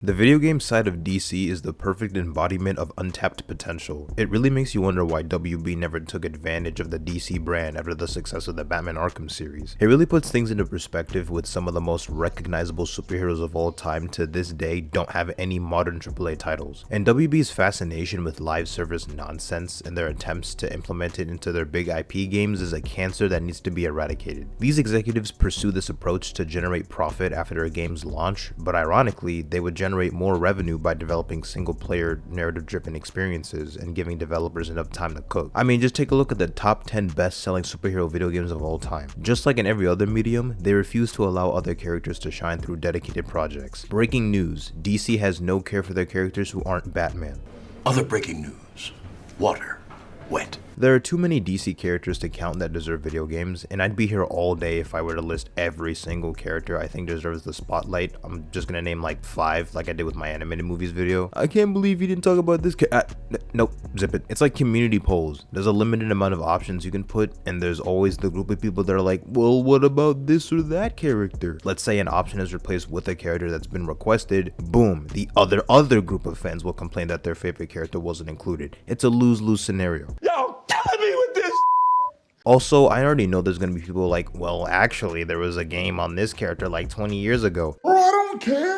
The video game side of DC is the perfect embodiment of untapped potential. It really makes you wonder why WB never took advantage of the DC brand after the success of the Batman Arkham series. It really puts things into perspective with some of the most recognizable superheroes of all time to this day don't have any modern AAA titles. And WB's fascination with live service nonsense and their attempts to implement it into their big IP games is a cancer that needs to be eradicated. These executives pursue this approach to generate profit after their game's launch, but ironically, they would generate more revenue by developing single-player narrative-driven experiences and giving developers enough time to cook. I mean, just take a look at the top 10 best-selling superhero video games of all time. Just like in every other medium, they refuse to allow other characters to shine through dedicated projects. Breaking news: DC has no care for their characters who aren't Batman. Other breaking news: water, wet. There are too many DC characters to count that deserve video games, and I'd be here all day if I were to list every single character I think deserves the spotlight. I'm just gonna name like 5 like I did with my animated movies video. I can't believe you didn't talk about this nope, zip it. It's like community polls. There's a limited amount of options you can put, and there's always the group of people that are like, well, what about this or that character? Let's say an option is replaced with a character that's been requested, boom, the other group of fans will complain that their favorite character wasn't included. It's a lose-lose scenario. Killing me with this. Also, I already know there's gonna be people like, well, actually, there was a game on this character like 20 years ago. Bro, I don't care.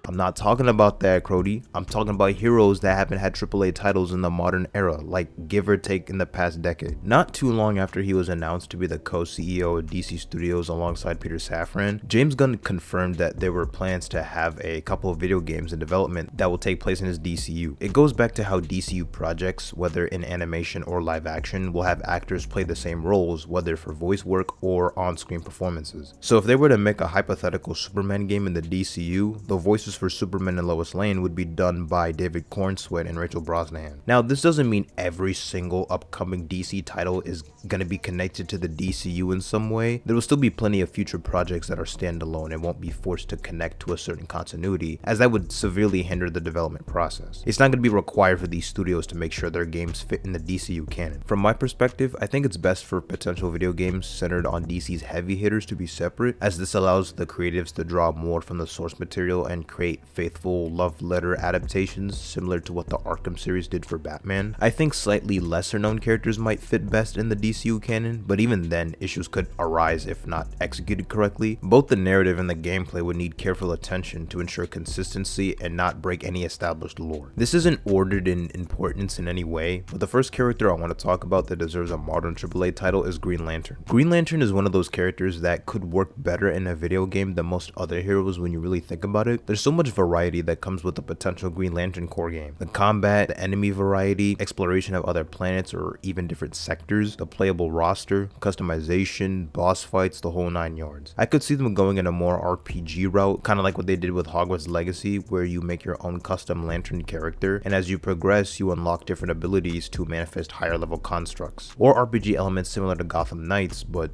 I'm not talking about that, Crody. I'm talking about heroes that haven't had AAA titles in the modern era, like give or take in the past decade. Not too long after he was announced to be the co-CEO of DC Studios alongside Peter Safran, James Gunn confirmed that there were plans to have a couple of video games in development that will take place in his DCU. It goes back to how DCU projects, whether in animation or live action, will have actors play the same roles, whether for voice work or on-screen performances. So if they were to make a hypothetical Superman game in the DCU, the voices for Superman and Lois Lane would be done by David Cornsweet and Rachel Brosnahan. Now, this doesn't mean every single upcoming DC title is going to be connected to the DCU in some way. There will still be plenty of future projects that are standalone and won't be forced to connect to a certain continuity, as that would severely hinder the development process. It's not going to be required for these studios to make sure their games fit in the DCU canon. From my perspective, I think it's best for potential video games centered on DC's heavy hitters to be separate, as this allows the creatives to draw more from the source material and create faithful love letter adaptations similar to what the Arkham series did for Batman. I think slightly lesser known characters might fit best in the DCU canon, but even then, issues could arise if not executed correctly. Both the narrative and the gameplay would need careful attention to ensure consistency and not break any established lore. This isn't ordered in importance in any way, but the first character I want to talk about that deserves a modern AAA title is Green Lantern. Green Lantern is one of those characters that could work better in a video game than most other heroes when you really think about it. There's so much variety that comes with a potential Green Lantern core game. The combat, the enemy variety, exploration of other planets or even different sectors, the playable roster, customization, boss fights, the whole 9 yards. I could see them going in a more RPG route, kind of like what they did with Hogwarts Legacy, where you make your own custom Lantern character, and as you progress, you unlock different abilities to manifest higher level constructs. Or RPG elements similar to Gotham Knights, but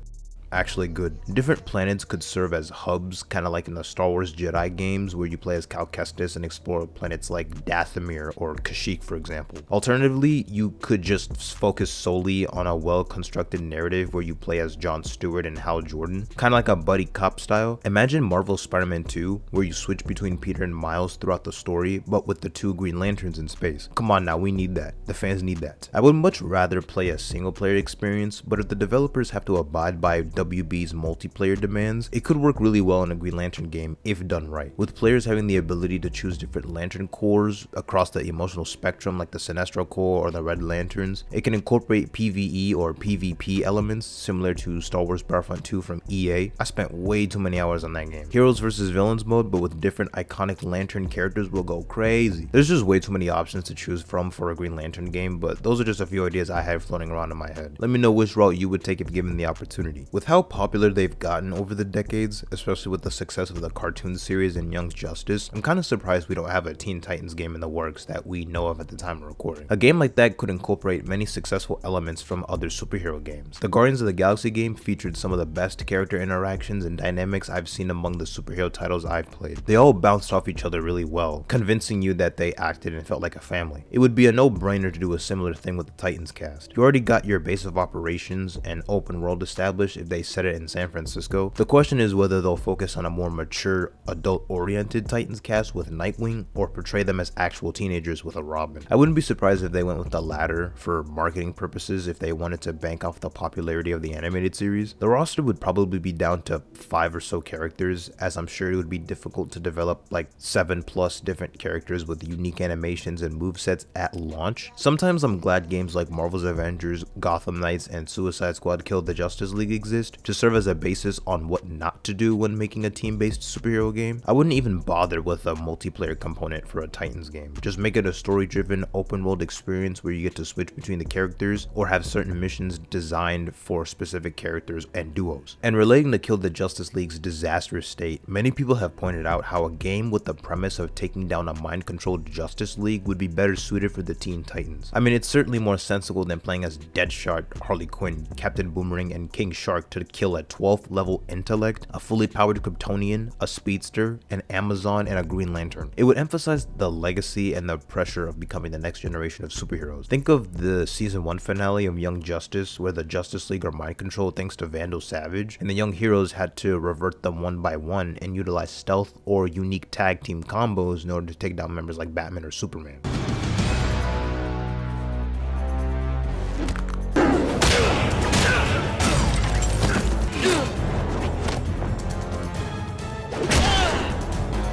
actually good. Different planets could serve as hubs, kind of like in the Star Wars Jedi games where you play as Cal Kestis and explore planets like Dathomir or Kashyyyk, for example. Alternatively, you could just focus solely on a well-constructed narrative where you play as Jon Stewart and Hal Jordan, kind of like a buddy cop style. Imagine Marvel's Spider-Man 2, where you switch between Peter and Miles throughout the story, but with the 2 Green Lanterns in space. Come on now, we need that. The fans need that. I would much rather play a single-player experience, but if the developers have to abide by WB's multiplayer demands, it could work really well in a Green Lantern game if done right. With players having the ability to choose different Lantern cores across the emotional spectrum like the Sinestro core or the Red Lanterns, it can incorporate PvE or PvP elements similar to Star Wars Battlefront 2 from EA. I spent way too many hours on that game. Heroes versus Villains mode, but with different iconic Lantern characters, will go crazy. There's just way too many options to choose from for a Green Lantern game, but those are just a few ideas I have floating around in my head. Let me know which route you would take if given the opportunity. With how popular they've gotten over the decades, especially with the success of the cartoon series and Young Justice, I'm kind of surprised we don't have a Teen Titans game in the works that we know of at the time of recording. A game like that could incorporate many successful elements from other superhero games. The Guardians of the Galaxy game featured some of the best character interactions and dynamics I've seen among the superhero titles I've played. They all bounced off each other really well, convincing you that they acted and felt like a family. It would be a no-brainer to do a similar thing with the Titans cast. You already got your base of operations and open world established if they they set it in San Francisco. The question is whether they'll focus on a more mature, adult-oriented Titans cast with Nightwing, or portray them as actual teenagers with a Robin. I wouldn't be surprised if they went with the latter for marketing purposes if they wanted to bank off the popularity of the animated series. The roster would probably be down to 5 or so characters, as I'm sure it would be difficult to develop like 7+ different characters with unique animations and movesets at launch. Sometimes I'm glad games like Marvel's Avengers, Gotham Knights, and Suicide Squad Killed the Justice League exist to serve as a basis on what not to do when making a team-based superhero game. I wouldn't even bother with a multiplayer component for a Titans game. Just make it a story-driven, open-world experience where you get to switch between the characters or have certain missions designed for specific characters and duos. And relating to Kill the Justice League's disastrous state, many people have pointed out how a game with the premise of taking down a mind-controlled Justice League would be better suited for the Teen Titans. I mean, it's certainly more sensible than playing as Deadshot, Harley Quinn, Captain Boomerang, and King Shark to kill a 12th level intellect, a fully powered Kryptonian, a speedster, an Amazon, and a Green Lantern. It would emphasize the legacy and the pressure of becoming the next generation of superheroes. Think of the season 1 finale of Young Justice, where the Justice League are mind controlled thanks to Vandal Savage, and the young heroes had to revert them one by one and utilize stealth or unique tag team combos in order to take down members like Batman or Superman.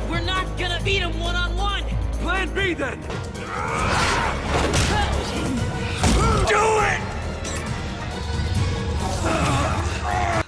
We're not gonna beat him one-on-one! Plan B then! Do it!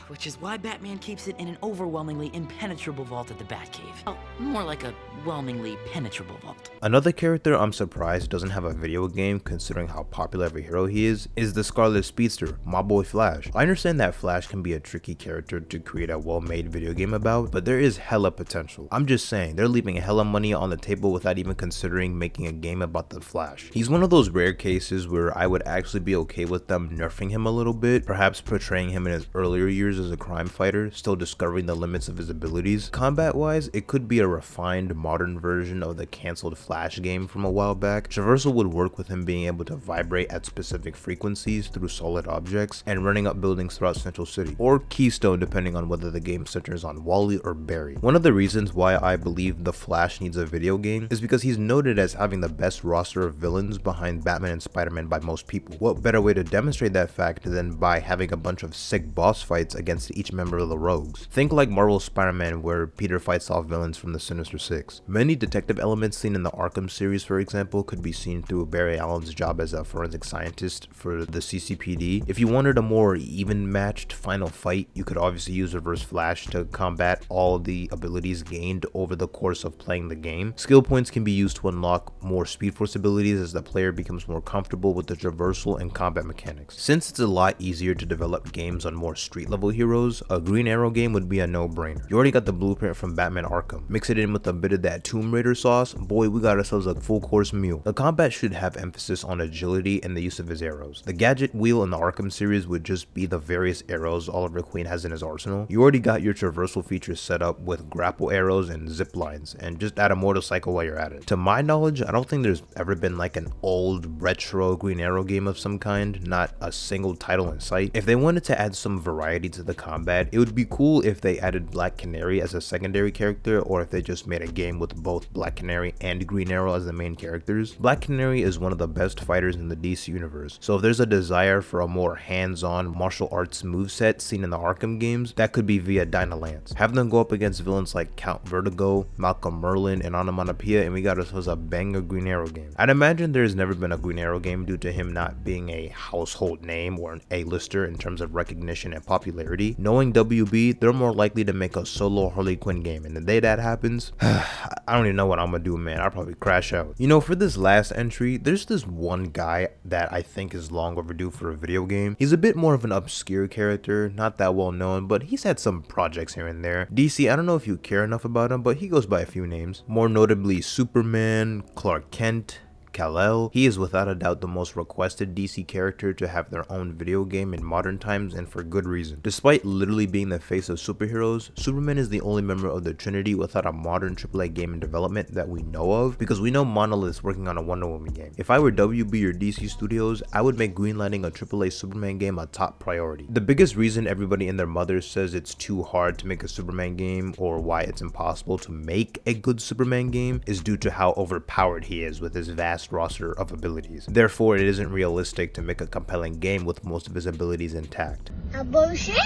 Which is why Batman keeps it in an overwhelmingly impenetrable vault at the Batcave. Well, more like a whelmingly penetrable vault. Another character I'm surprised doesn't have a video game considering how popular of a hero he is the Scarlet Speedster, my boy Flash. I understand that Flash can be a tricky character to create a well-made video game about, but there is hella potential. I'm just saying, they're leaving hella money on the table without even considering making a game about the Flash. He's one of those rare cases where I would actually be okay with them nerfing him a little bit, perhaps portraying him in his earlier years as a crime fighter, still discovering the limits of his abilities. Combat-wise, it could be a refined, modern version of the cancelled Flash game from a while back. Traversal would work with him being able to vibrate at specific frequencies through solid objects and running up buildings throughout Central City, or Keystone depending on whether the game centers on Wally or Barry. One of the reasons why I believe the Flash needs a video game is because he's noted as having the best roster of villains behind Batman and Spider-Man by most people. What better way to demonstrate that fact than by having a bunch of sick boss fights against each member of the Rogues. Think like Marvel's Spider-Man, where Peter fights off villains from the Sinister Six. Many detective elements seen in the Arkham series, for example, could be seen through Barry Allen's job as a forensic scientist for the CCPD. If you wanted a more even-matched final fight, you could obviously use Reverse Flash to combat all the abilities gained over the course of playing the game. Skill points can be used to unlock more Speed Force abilities as the player becomes more comfortable with the traversal and combat mechanics. Since it's a lot easier to develop games on more street-level heroes, a Green Arrow game would be a no-brainer. You already got the blueprint from Batman Arkham. Mix it in with a bit of that Tomb Raider sauce, boy, we got ourselves a full-course meal. The combat should have emphasis on agility and the use of his arrows. The gadget wheel in the Arkham series would just be the various arrows Oliver Queen has in his arsenal. You already got your traversal features set up with grapple arrows and zip lines, and just add a motorcycle while you're at it. To my knowledge, I don't think there's ever been like an old retro Green Arrow game of some kind, not a single title in sight. If they wanted to add some variety to the combat, it would be cool if they added Black Canary as a secondary character, or if they just made a game with both Black Canary and Green Arrow as the main characters. Black Canary is one of the best fighters in the DC universe, so if there's a desire for a more hands-on martial arts moveset seen in the Arkham games, that could be via Dynalance. Have them go up against villains like Count Vertigo, Malcolm Merlin, and Onomatopoeia, and we got ourselves a banger Green Arrow game. I'd imagine there's never been a Green Arrow game due to him not being a household name or an A-lister in terms of recognition and popularity. Knowing WB, they're more likely to make a solo Harley Quinn game, and the day that happens, I don't even know what I'm gonna do, man. I'll probably crash out. You know, for this last entry, there's this one guy that I think is long overdue for a video game. He's a bit more of an obscure character, not that well known, but he's had some projects here and there. DC, I don't know if you care enough about him, but he goes by a few names. More notably Superman, Clark Kent, Kal-El. He is without a doubt the most requested DC character to have their own video game in modern times, and for good reason. Despite literally being the face of superheroes, Superman is the only member of the Trinity without a modern AAA game in development that we know of, because we know Monolith's working on a Wonder Woman game. If I were WB or DC Studios, I would make greenlighting a AAA Superman game a top priority. The biggest reason everybody and their mother says it's too hard to make a Superman game, or why it's impossible to make a good Superman game, is due to how overpowered he is with his vast roster of abilities. Therefore, it isn't realistic to make a compelling game with most of his abilities intact. A bullshit?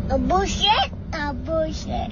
A bullshit? A bullshit.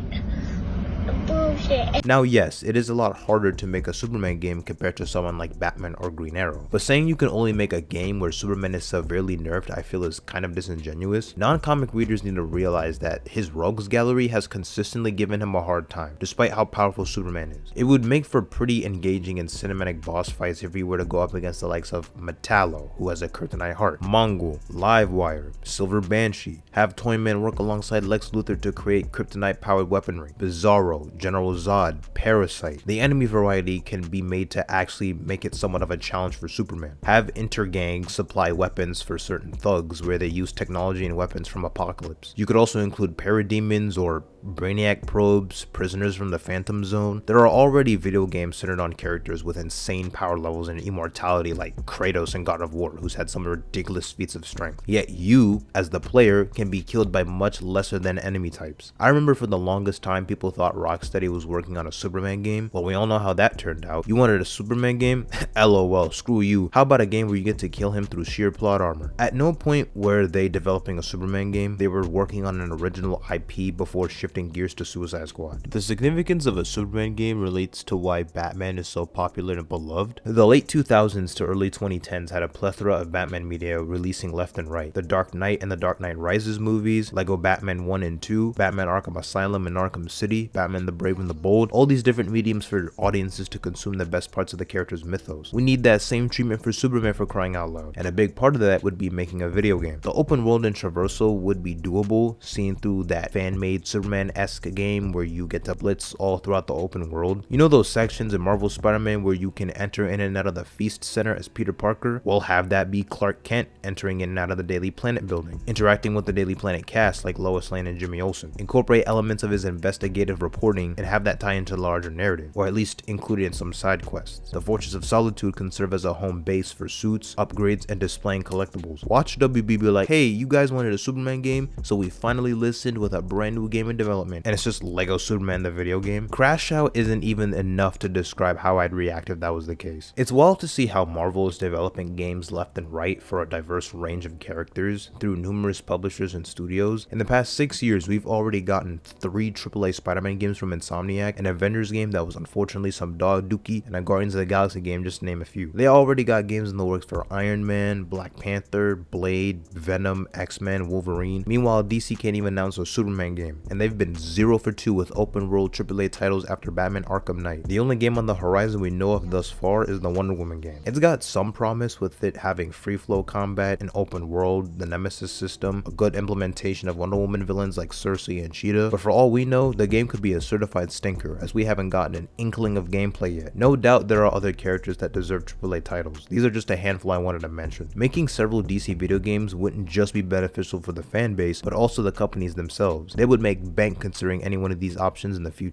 Bullshit. Now yes, it is a lot harder to make a Superman game compared to someone like Batman or Green Arrow, but saying you can only make a game where Superman is severely nerfed I feel is kind of disingenuous. Non-comic readers need to realize that his rogues gallery has consistently given him a hard time, despite how powerful Superman is. It would make for pretty engaging and cinematic boss fights if we were to go up against the likes of Metallo, who has a Kryptonite heart, Mongol, Livewire, Silver Banshee, have Toyman work alongside Lex Luthor to create Kryptonite powered weaponry, Bizarro, General Zod, Parasite. The enemy variety can be made to actually make it somewhat of a challenge for Superman. Have Intergang supply weapons for certain thugs where they use technology and weapons from Apocalypse. You could also include parademons or Brainiac probes, prisoners from the Phantom Zone. There are already video games centered on characters with insane power levels and immortality like Kratos in God of War, who's had some ridiculous feats of strength. Yet you, as the player, can be killed by much lesser than enemy types. I remember for the longest time people thought Rocksteady was working on a Superman game. Well, we all know how that turned out. You wanted a Superman game? LOL, screw you. How about a game where you get to kill him through sheer plot armor? At no point were they developing a Superman game. They were working on an original IP before shifting gears to Suicide Squad. The significance of a Superman game relates to why Batman is so popular and beloved. The late 2000s to early 2010s had a plethora of Batman media releasing left and right. The Dark Knight and the Dark Knight Rises movies, Lego Batman 1 and 2, Batman Arkham Asylum and Arkham City, Batman the Brave and the Bold, all these different mediums for audiences to consume the best parts of the character's mythos. We need that same treatment for Superman, for crying out loud, and a big part of that would be making a video game. The open world and traversal would be doable, seen through that fan-made Superman-esque game where you get to blitz all throughout the open world. You know those sections in Marvel Spider-Man where you can enter in and out of the Feast Center as Peter Parker? Well, have that be Clark Kent entering in and out of the Daily Planet building, interacting with the Daily Planet cast like Lois Lane and Jimmy Olsen. Incorporate elements of his investigative reporting and have that tie into the larger narrative, or at least include it in some side quests. The Fortress of Solitude can serve as a home base for suits, upgrades, and displaying collectibles. Watch WB be like, hey, you guys wanted a Superman game, so we finally listened with a brand new game in development, and it's just Lego Superman the video game. Crash Out isn't even enough to describe how I'd react if that was the case. It's wild to see how Marvel is developing games left and right for a diverse range of characters through numerous publishers and studios. In the past 6 years, we've already gotten 3 AAA Spider-Man games from Insomniac, an Avengers game that was unfortunately some dog dookie, and a Guardians of the Galaxy game, just to name a few. They already got games in the works for Iron Man, Black Panther, Blade, Venom, X-Men, Wolverine. Meanwhile, DC can't even announce a Superman game, and they've been 0 for 2 with open world AAA titles after Batman Arkham Knight. The only game on the horizon we know of thus far is the Wonder Woman game. It's got some promise with it having free flow combat, an open world, the Nemesis system, a good implementation of Wonder Woman villains like Cersei and Cheetah, but for all we know, the game could be a certified stinker as we haven't gotten an inkling of gameplay yet. No doubt there are other characters that deserve AAA titles. These are just a handful I wanted to mention. Making several DC video games wouldn't just be beneficial for the fan base, but also the companies themselves. They would make bank considering any one of these options in the future.